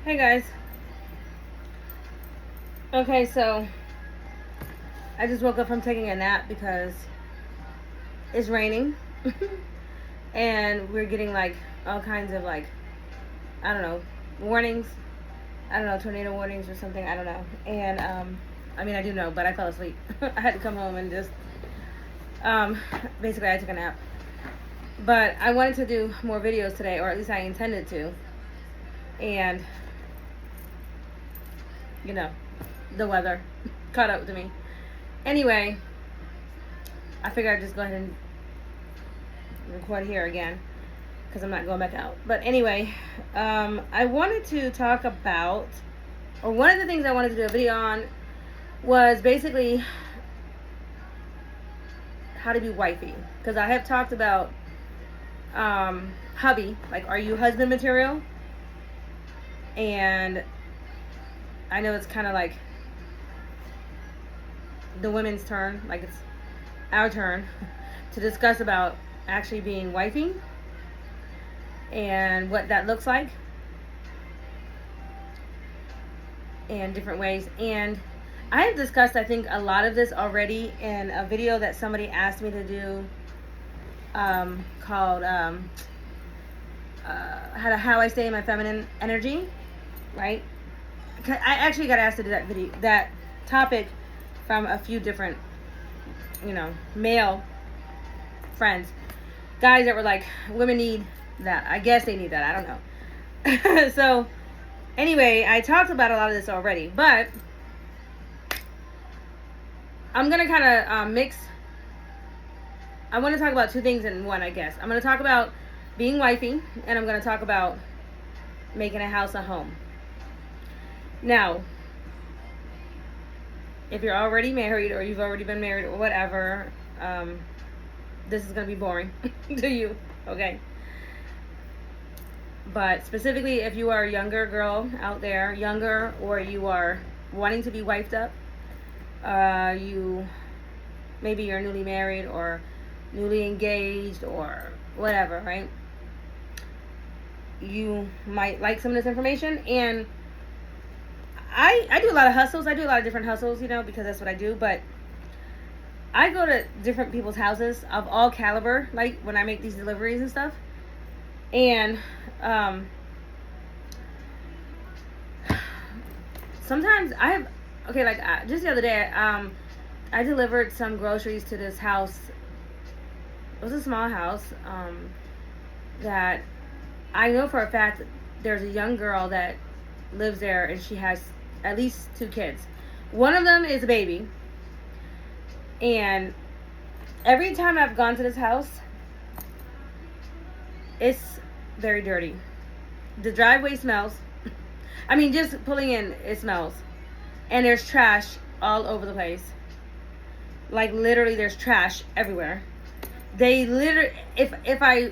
Hey guys. Okay, so I just woke up from taking a nap because it's raining and we're getting like all kinds of like, I don't know, warnings. I don't know, tornado warnings or something. I don't know. And I mean, I do know, but I fell asleep. I had to come home and just um, basically I took a nap. But I wanted to do more videos today, or at least I intended to. And you know, the weather caught up to me. Anyway, I figured I'd just go ahead and record here again because I'm not going back out. But anyway, I wanted to talk about, or one of the things I wanted to do a video on was basically how to be wifey. Because I have talked about hubby, like, are you husband material? And I know it's kind of like the women's turn, like it's our turn to discuss about actually being wifey and what that looks like in different ways. And I have discussed, I think, a lot of this already in a video that somebody asked me to do called how I stay in my feminine energy, right? I actually got asked to do that topic from a few different, male friends, guys that were like, women need that. I guess they need that. I don't know. So anyway, I talked about a lot of this already, but I'm gonna kind of mix. I want to talk about two things in one, I guess. I'm gonna talk about being wifey, and I'm gonna talk about making a house a home. Now, if you're already married or you've already been married or whatever, this is going to be boring to you, okay? But specifically, if you are a younger girl out there, younger, or you are wanting to be wifed up, maybe you're newly married or newly engaged or whatever, right? You might like some of this information, and I do a lot of hustles. I do a lot of different hustles, because that's what I do. But I go to different people's houses of all caliber, like when I make these deliveries and stuff. And sometimes just the other day, I delivered some groceries to this house. It was a small house that I know for a fact there's a young girl that lives there, and she has at least 2 kids. One of them is a baby. And every time I've gone to this house, it's very dirty. The driveway smells. I mean, just pulling in, it smells. And there's trash all over the place. Like, literally, there's trash everywhere. They literally, if I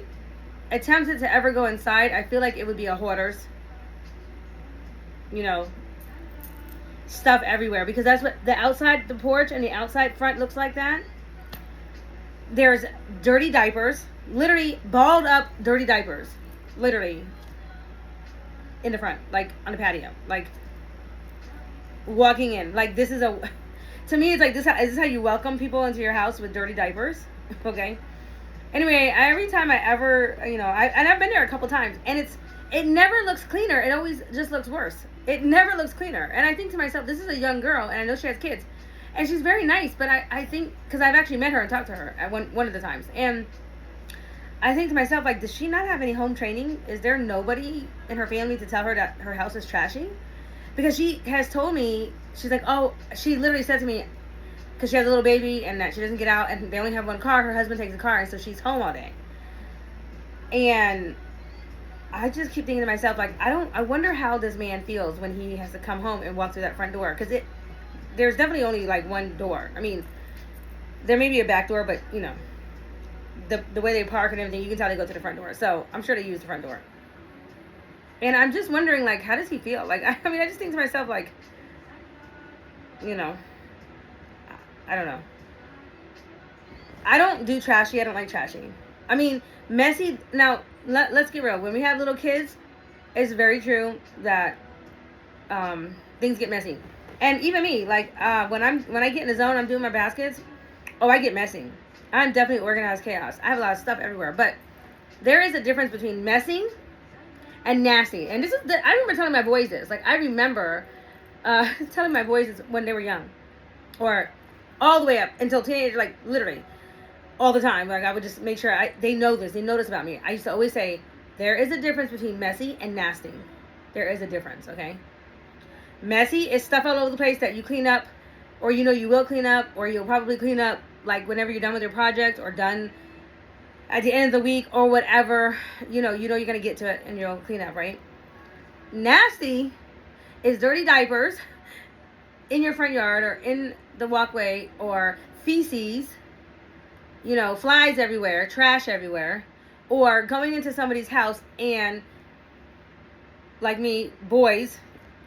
attempted to ever go inside, I feel like it would be a hoarder's, stuff everywhere, because that's what the outside, the porch and the outside front looks like. That there's dirty diapers, literally balled up dirty diapers, literally in the front, like on the patio, like walking in, like this is to me it's like this is how you welcome people into your house, with dirty diapers. Okay, anyway, every time I ever, and I've been there a couple times, and it never looks cleaner. It always just looks worse. It never looks cleaner. And I think to myself, this is a young girl, and I know she has kids, and she's very nice, but I think, because I've actually met her and talked to her at one of the times, and I think to myself, like, does she not have any home training? Is there nobody in her family to tell her that her house is trashy? Because she has told me, she's like, she literally said to me, because she has a little baby and that she doesn't get out, and they only have one car, her husband takes the car, and so she's home all day. And I just keep thinking to myself, like, I wonder how this man feels when he has to come home and walk through that front door. Because there's definitely only, like, one door. I mean, there may be a back door, but, the way they park and everything, you can tell they go to the front door. So, I'm sure they use the front door. And I'm just wondering, like, how does he feel? Like, I just think to myself, like, I don't know. I don't do trashy. I don't like trashy. I mean, messy. Now, let's get real. When we have little kids, it's very true that things get messy. And even me, like when I get in the zone, I'm doing my baskets. Oh, I get messy. I'm definitely organized chaos. I have a lot of stuff everywhere, but there is a difference between messy and nasty. And this is I remember telling my boys this. Like I remember telling my boys this when they were young, or all the way up until teenager, like literally all the time. Like I would just make sure they know this. They know this about me. I used to always say there is a difference between messy and nasty. There is a difference. Okay. Messy is stuff all over the place that you clean up, or you will clean up, or you'll probably clean up like whenever you're done with your project or done at the end of the week or whatever. You're gonna get to it and you'll clean up, right? Nasty is dirty diapers in your front yard or in the walkway, or feces, flies everywhere, trash everywhere, or going into somebody's house and, like me, boys,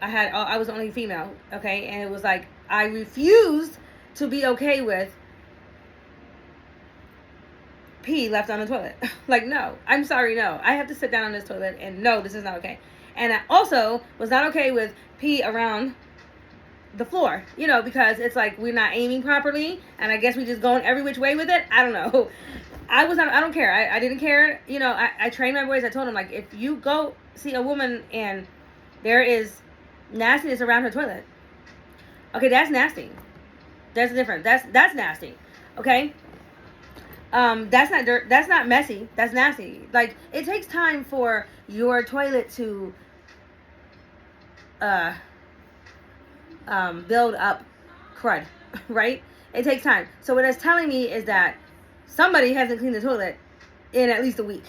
I was only female, okay, and it was like I refused to be okay with pee left on the toilet. Like, no, I'm sorry, no, I have to sit down on this toilet, and no, this is not okay. And I also was not okay with pee around the floor, because it's like we're not aiming properly, and I guess we just going every which way with it. I don't know. I don't care. I didn't care. I trained my boys. I told them, like, if you go see a woman and there is nastiness around her toilet, okay, that's nasty. There's a difference. That's nasty. Okay. That's not dirt. That's not messy. That's nasty. Like, it takes time for your toilet to build up crud, right? It takes time. So what it's telling me is that somebody hasn't cleaned the toilet in at least a week,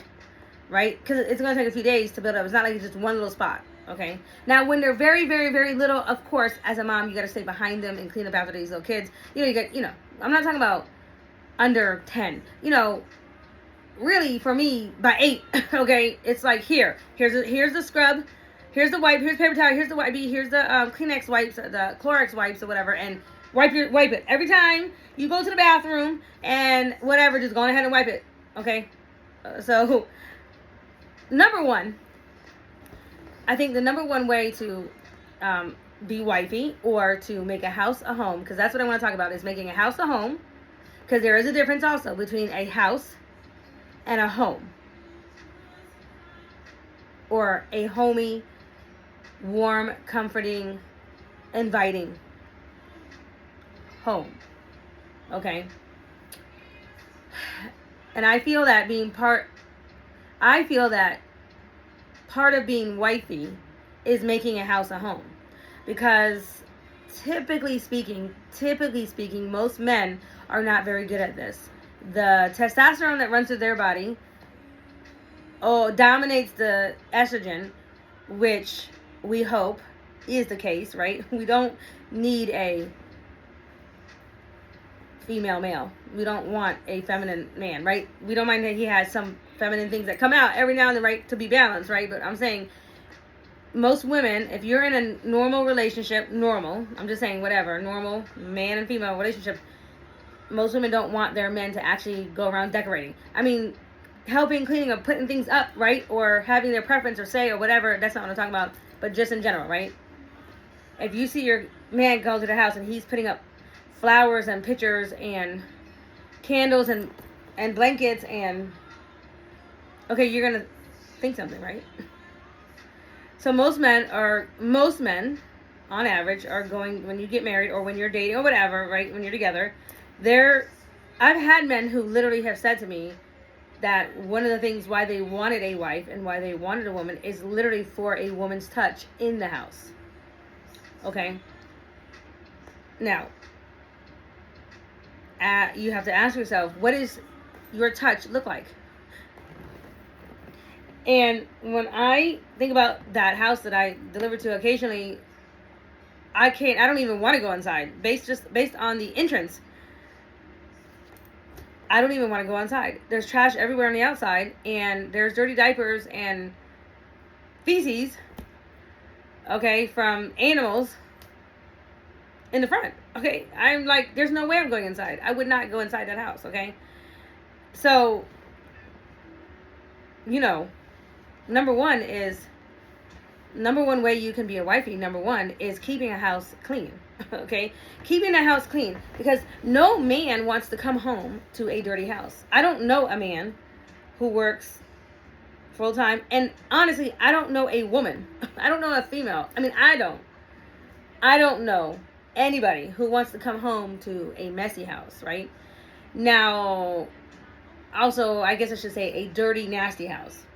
right? Because it's going to take a few days to build up. It's not like it's just one little spot, okay? Now, when they're very, very, very little, of course, as a mom, you got to stay behind them and clean up after these little kids. I'm not talking about under 10. Really, for me, by 8, okay, it's like, here's the scrub, here's the wipe, here's paper towel, here's the wipe, here's the Kleenex wipes, the Clorox wipes or whatever, and wipe it. Every time you go to the bathroom and whatever, just go ahead and wipe it, okay? So, number one, I think the number one way to be wifey, or to make a house a home, because that's what I want to talk about, is making a house a home, because there is a difference also between a house and a home, or a homey, warm, comforting, inviting home, okay? And I feel that part of being wifey is making a house a home, because typically speaking, most men are not very good at this. The testosterone that runs through their body dominates the estrogen, which we hope is the case, right? We don't need a female male. We don't want a feminine man, right? We don't mind that he has some feminine things that come out every now and then, right, to be balanced, right? But I'm saying most women, if you're in a normal relationship, I'm just saying whatever, normal man and female relationship, most women don't want their men to actually go around decorating. I mean, helping, cleaning, or putting things up, right? Or having their preference or say or whatever. That's not what I'm talking about. But just in general, right? If you see your man go to the house and he's putting up flowers and pictures and candles and blankets and... okay, you're going to think something, right? So most men, on average, are going, when you get married or when you're dating or whatever, right? When you're together, I've had men who literally have said to me that one of the things why they wanted a wife and why they wanted a woman is literally for a woman's touch in the house. Okay? Now, you have to ask yourself, what does your touch look like? And when I think about that house that I deliver to occasionally, I don't even want to go inside. Based on the entrance, I don't even want to go inside. There's trash everywhere on the outside, and there's dirty diapers and feces, okay, from animals in the front. Okay, I'm like, there's no way I'm going inside. I would not go inside that house, okay? So, number one is number one way you can be a wifey, number one, is keeping a house clean. Okay? Keeping a house clean. Because no man wants to come home to a dirty house. I don't know a man who works full time. And honestly, I don't know a woman. I don't know a female. I mean, I don't know anybody who wants to come home to a messy house, right? Now, also, I guess I should say a dirty, nasty house.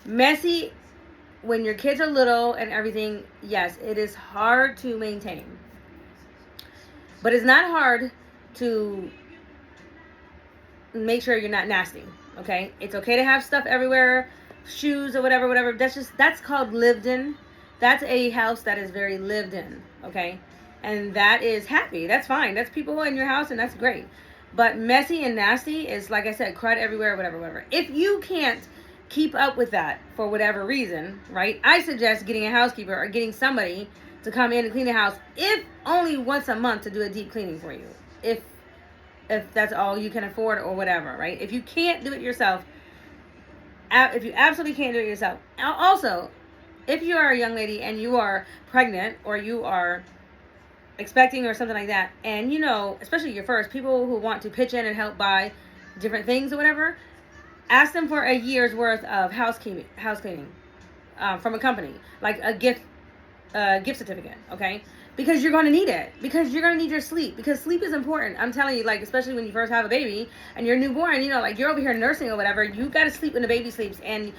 Messy, when your kids are little and everything, yes, it is hard to maintain. But it's not hard to make sure you're not nasty, okay? It's okay to have stuff everywhere, shoes or whatever. That's called lived in. That's a house that is very lived in, okay? And that is happy. That's fine. That's people in your house, and that's great. But messy and nasty is, like I said, crud everywhere, whatever. If you can't keep up with that for whatever reason, right, I suggest getting a housekeeper or getting somebody to come in and clean the house, if only once a month, to do a deep cleaning for you. If that's all you can afford or whatever, right? If you can't do it yourself, if you absolutely can't do it yourself. Also, if you are a young lady and you are pregnant or you are expecting or something like that, and you know, especially your first, people who want to pitch in and help buy different things or whatever, ask them for a year's worth of house cleaning from a company, like a gift certificate, okay? Because you're going to need it. Because you're going to need your sleep. Because sleep is important. I'm telling you, like, especially when you first have a baby and you're newborn, you know, like, you're over here nursing or whatever, you got to sleep when the baby sleeps. And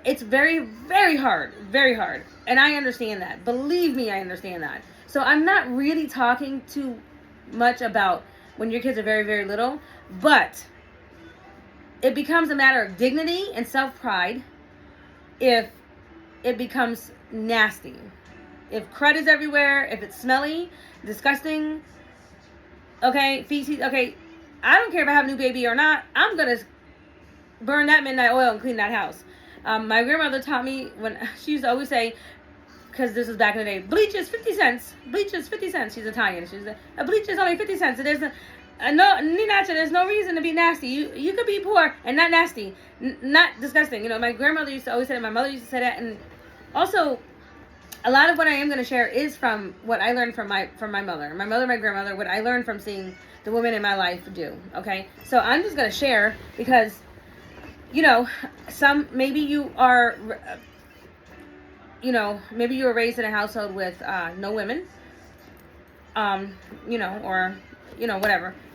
it's very, very hard. Very hard. And I understand that. Believe me, I understand that. So I'm not really talking too much about when your kids are very, very little. But it becomes a matter of dignity and self-pride if it becomes nasty. If crud is everywhere, if it's smelly, disgusting, okay, feces, okay, I don't care if I have a new baby or not, I'm going to burn that midnight oil and clean that house. My grandmother taught me, when she used to always say, because this was back in the day, bleach is 50 cents. Bleach is 50 cents. She's Italian. She's a bleach is only 50 cents. There's there's no reason to be nasty. You could be poor and not nasty, not disgusting. You know, my grandmother used to always say that. My mother used to say that. And also, a lot of what I am going to share is from what I learned from my mother, my grandmother, what I learned from seeing the women in my life do. Okay, so I'm just going to share because, you know, maybe you are, maybe you were raised in a household with no women,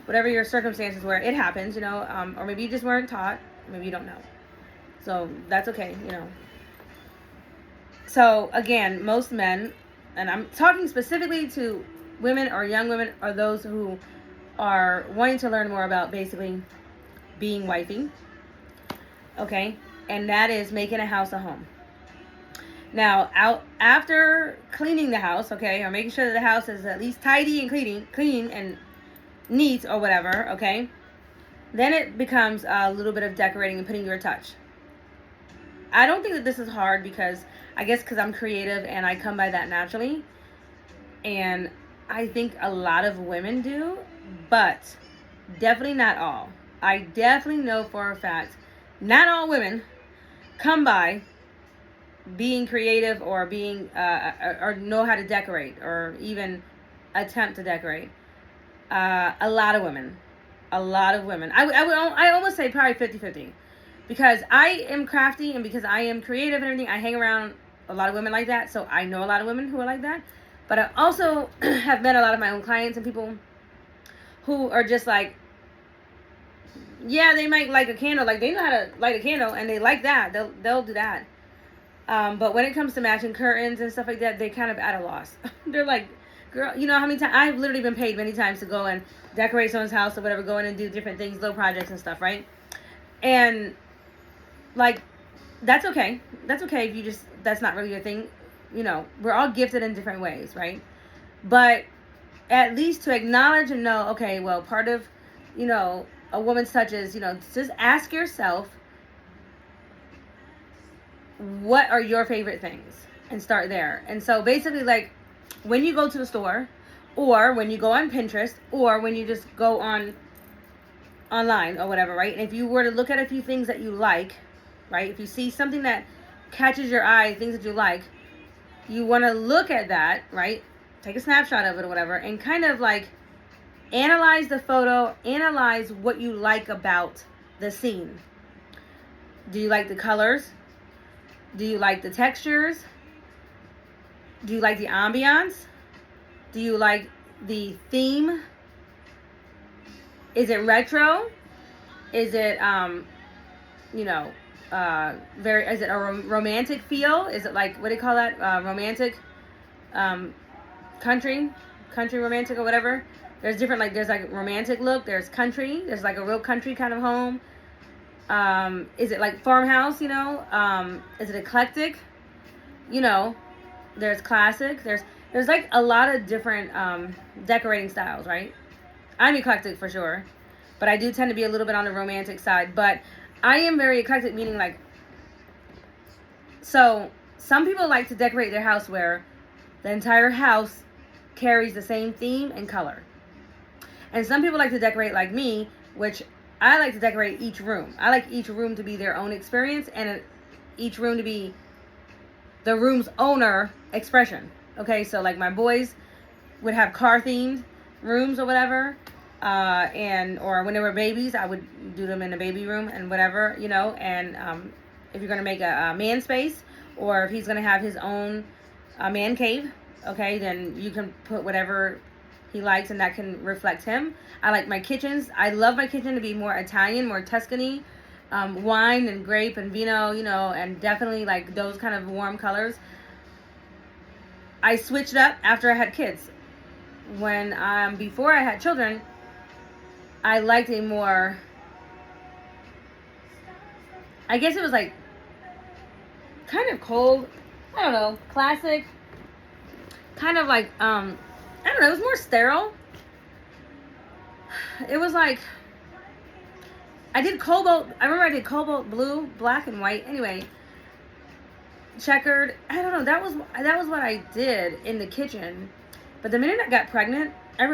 whatever your circumstances were, it happens, or maybe you just weren't taught, maybe you don't know, so that's okay, So, again, most men, and I'm talking specifically to women or young women or those who are wanting to learn more about basically being wifey, okay? And that is making a house a home. Now, after cleaning the house, okay, or making sure that the house is at least tidy and clean and neat or whatever, okay, then it becomes a little bit of decorating and putting your touch. I don't think that this is hard because I'm creative and I come by that naturally. And I think a lot of women do, but definitely not all. I definitely know for a fact not all women come by being creative or being or know how to decorate or even attempt to decorate. A lot of women. I almost say probably 50-50. Because I am crafty and because I am creative and everything, I hang around a lot of women like that. So I know a lot of women who are like that. But I also have met a lot of my own clients and people who are just like, yeah, they might like a candle. Like, they know how to light a candle and they like that. They'll do that. But when it comes to matching curtains and stuff like that, they kind of at a loss. They're like, girl, you know how many times I've literally been paid many times to go and decorate someone's house or whatever, go in and do different things, little projects and stuff, right? And like, that's okay. That's okay if that's not really your thing. We're all gifted in different ways, right? But at least to acknowledge and know, okay, well, part of, a woman's touch is, just ask yourself, what are your favorite things? And start there. And so basically, like, when you go to the store, or when you go on Pinterest, or when you just go online or whatever, right? And if you were to look at a few things that you like, right? If you see something that catches your eye, things that you like, you want to look at that, right? Take a snapshot of it or whatever, and kind of like analyze the photo, analyze what you like about the scene. Do you like the colors? Do you like the textures? Do you like the ambiance? Do you like the theme? Is it retro? Is it very, is it a romantic feel? Is it like, what do you call that? Romantic country romantic or whatever. There's different, like, there's like romantic look, there's country, there's like a real country kind of home. Is it like farmhouse, is it eclectic? There's classic, there's like a lot of different decorating styles, right? I'm eclectic for sure, but I do tend to be a little bit on the romantic side, but I am very eclectic, meaning like, so some people like to decorate their house where the entire house carries the same theme and color. And some people like to decorate like me, which I like to decorate each room. I like each room to be their own experience and each room to be the room's owner expression. Okay, so like my boys would have car themed rooms or whatever. Or when they were babies, I would do them in the baby room and whatever, and if you're going to make a man space, or if he's going to have his own man cave, okay, then you can put whatever he likes and that can reflect him. I like my kitchens. I love my kitchen to be more Italian, more Tuscany, wine and grape and vino, and definitely like those kind of warm colors. I switched up after I had kids. When before I had children, I liked a more, I guess it was like kind of cold, I don't know, classic, kind of like, I don't know, it was more sterile. It was like, I remember I did cobalt blue, black and white, anyway, checkered, I don't know, that was what I did in the kitchen. But the minute I got pregnant, I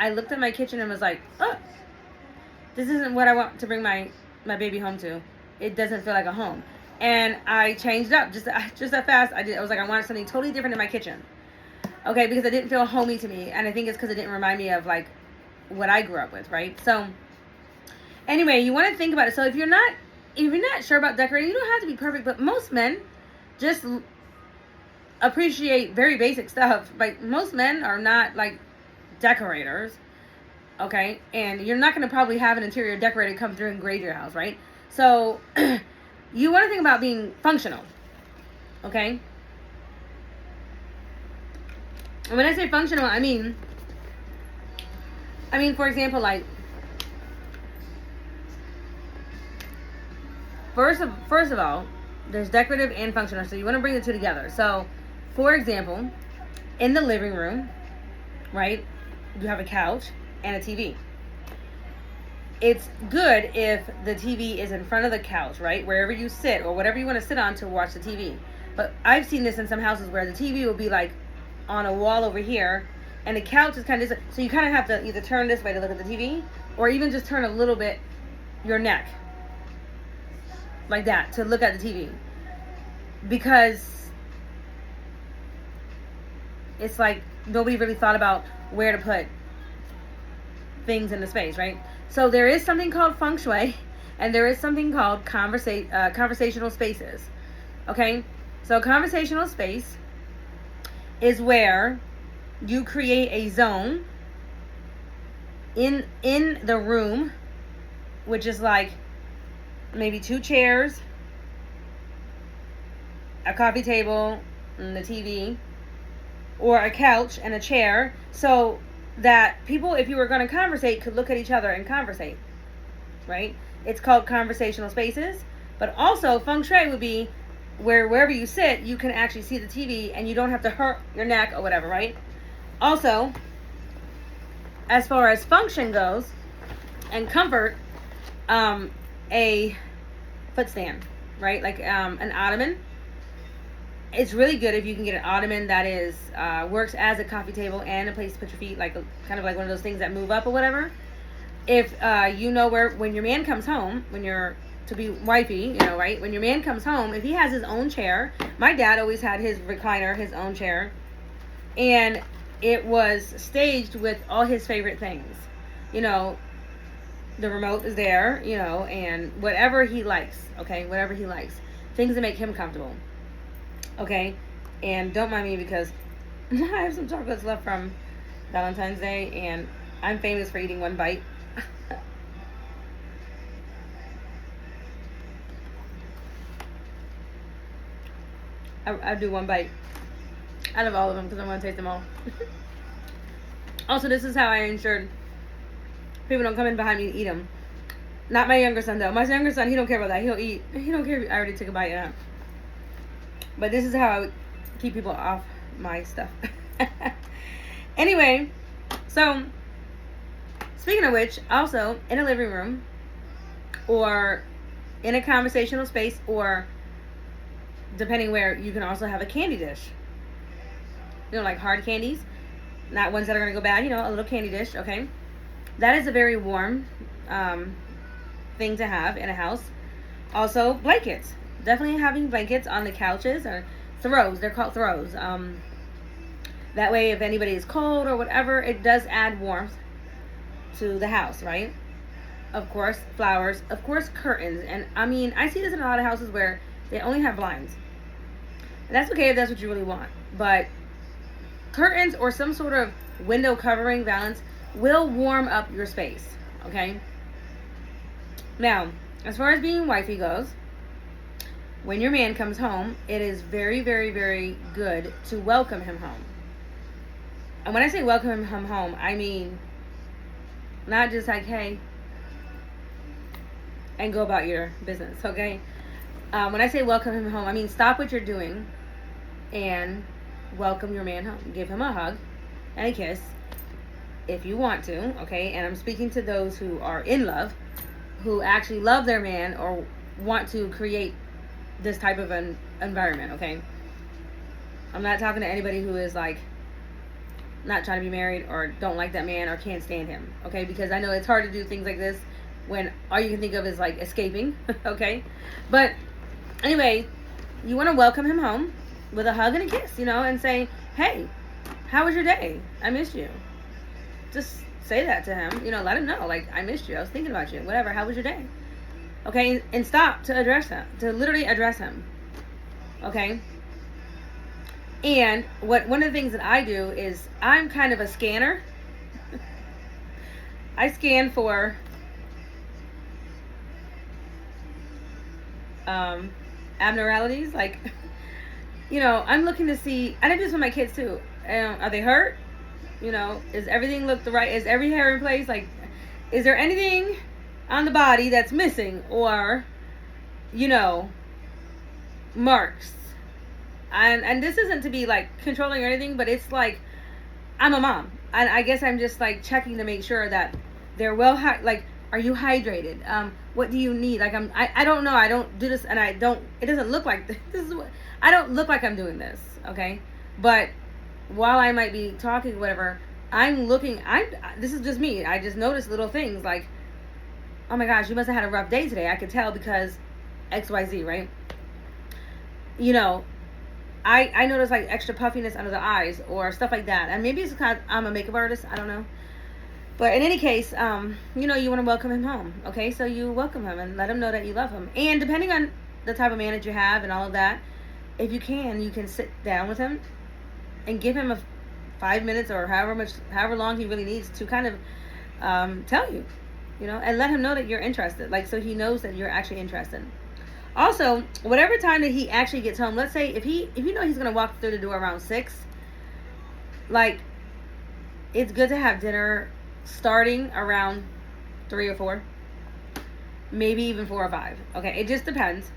looked at my kitchen and was like, oh, this isn't what I want to bring my baby home to. It doesn't feel like a home. And I changed up just that fast. I was like, I wanted something totally different in my kitchen. Okay, because it didn't feel homey to me. And I think it's because it didn't remind me of like what I grew up with, right? So anyway, you want to think about it. So if you're not sure about decorating, you don't have to be perfect, but most men just appreciate very basic stuff. Like most men are not like decorators, okay? And you're not going to probably have an interior decorator come through and grade your house, right? So you want to think about being functional, okay? And when I say functional, I mean for example, like first of all, there's decorative and functional, so you want to bring the two together. So for example, in the living room, right, you have a couch and a TV. It's good if the TV is in front of the couch, right, wherever you sit or whatever you want to sit on to watch the TV. But I've seen this in some houses where the TV will be like on a wall over here and the couch is kind of, so you kind of have to either turn this way to look at the TV or even just turn a little bit your neck like that to look at the TV, because it's like nobody really thought about where to put things in the space, right? So there is something called feng shui, and there is something called conversational spaces. Okay, so conversational space is where you create a zone in the room, which is like maybe 2 chairs, a coffee table, and the TV, or a couch and a chair, so that people, if you were going to conversate, could look at each other and conversate, right? It's called conversational spaces. But also feng shui would be where wherever you sit, you can actually see the TV and you don't have to hurt your neck or whatever, right? Also, as far as function goes and comfort, a footstand, right? Like an ottoman. It's really good if you can get an ottoman that is works as a coffee table and a place to put your feet, like kind of like one of those things that move up or whatever. If you know where, when your man comes home, when your to be wifey, you know, right? When your man comes home, if he has his own chair, my dad always had his recliner, his own chair, and it was staged with all his favorite things. You know, the remote is there, you know, and whatever he likes, okay? Whatever he likes. Things that make him comfortable, okay? And don't mind me because I have some chocolates left from Valentine's Day, and I'm famous for eating one bite. I do one bite out of all of them because I want to taste them all. Also, this is how I ensured people don't come in behind me and eat them. Not my younger son, though. My younger son, he don't care about that. He'll eat. He don't care if I already took a bite. Yeah. But this is how I would keep people off my stuff. Anyway, so speaking of which, also in a living room or in a conversational space, or depending where, you can also have a candy dish. You know, like hard candies, not ones that are going to go bad, you know, a little candy dish, okay? That is a very warm thing to have in a house. Also, blankets. Definitely having blankets on the couches, or throws. They're called throws. That way, if anybody is cold or whatever, it does add warmth to the house, right? Of course, flowers. Of course, curtains. And I mean, I see this in a lot of houses where they only have blinds. And that's okay if that's what you really want. But curtains or some sort of window covering valance will warm up your space, okay? Now, as far as being wifey goes, when your man comes home, it is very, very, very good to welcome him home. And when I say welcome him home, I mean not just like, hey, and go about your business, okay? When I say welcome him home, I mean stop what you're doing and welcome your man home. Give him a hug and a kiss if you want to, okay? And I'm speaking to those who are in love, who actually love their man or want to create this type of an environment, okay? I'm not talking to anybody who is like not trying to be married or don't like that man or can't stand him, okay? Because I know it's hard to do things like this when all you can think of is like escaping, okay? But anyway, you want to welcome him home with a hug and a kiss, you know, and say, hey, how was your day? I missed you. Just say that to him, you know, let him know, like, I missed you. I was thinking about you. Whatever. How was your day? Okay, and stop to address him, to literally address him. Okay? And one of the things that I do is I'm kind of a scanner. I scan for abnormalities, like, you know, I'm looking to see, and I do this with my kids too. Are they hurt? You know, is everything look the right? Is every hair in place? Like, is there anything on the body that's missing, or, you know, marks? And this isn't to be like controlling or anything, but it's like, I'm a mom, and I guess I'm just like checking to make sure that they're well, like, are you hydrated? What do you need? Like, I don't know. I don't do this, and it doesn't look like this is what, I don't look like I'm doing this, okay? But while I might be talking, whatever, this is just me. I just notice little things like, oh my gosh, you must have had a rough day today. I could tell because XYZ, right? You know, I notice like extra puffiness under the eyes or stuff like that. And maybe it's because I'm a makeup artist. I don't know. But in any case, you know, you want to welcome him home. Okay, so you welcome him and let him know that you love him. And depending on the type of man that you have and all of that, if you can sit down with him and give him 5 minutes or however long he really needs to kind of tell you, you know, and let him know that you're interested. Like, so he knows that you're actually interested. Also, whatever time that he actually gets home, let's say if you know he's gonna walk through the door around 6, like, it's good to have dinner starting around 3 or 4, maybe even 4 or 5. Okay, it just depends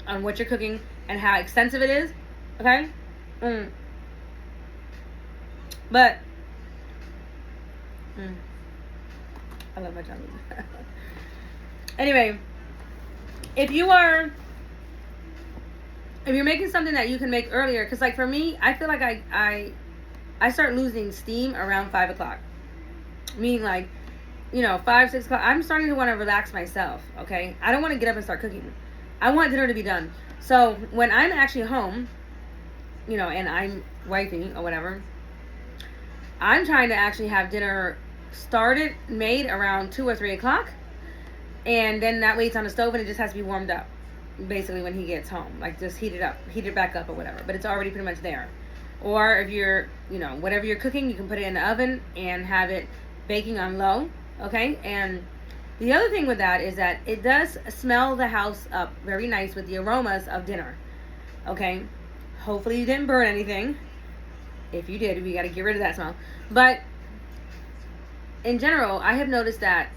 on what you're cooking and how extensive it is. Okay, but I love my chocolate. Anyway, if you're making something that you can make earlier, because like for me, I feel like I start losing steam around 5 o'clock. Meaning, like, 5, 6 o'clock, I'm starting to want to relax myself, okay? I don't want to get up and start cooking. I want dinner to be done. So when I'm actually home, and I'm wifey or whatever, I'm trying to actually have dinner made around 2 or 3 o'clock. And then that way it's on the stove and it just has to be warmed up, basically, when he gets home. Like, just heat it back up or whatever. But it's already pretty much there. Or if you're, whatever you're cooking, you can put it in the oven and have it baking on low, okay? And the other thing with that is that it does smell the house up very nice with the aromas of dinner, okay? Hopefully you didn't burn anything. If you did, we got to get rid of that smell. But in general, I have noticed that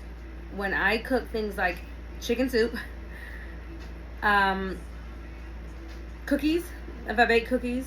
when I cook things like chicken soup, cookies, if I bake cookies,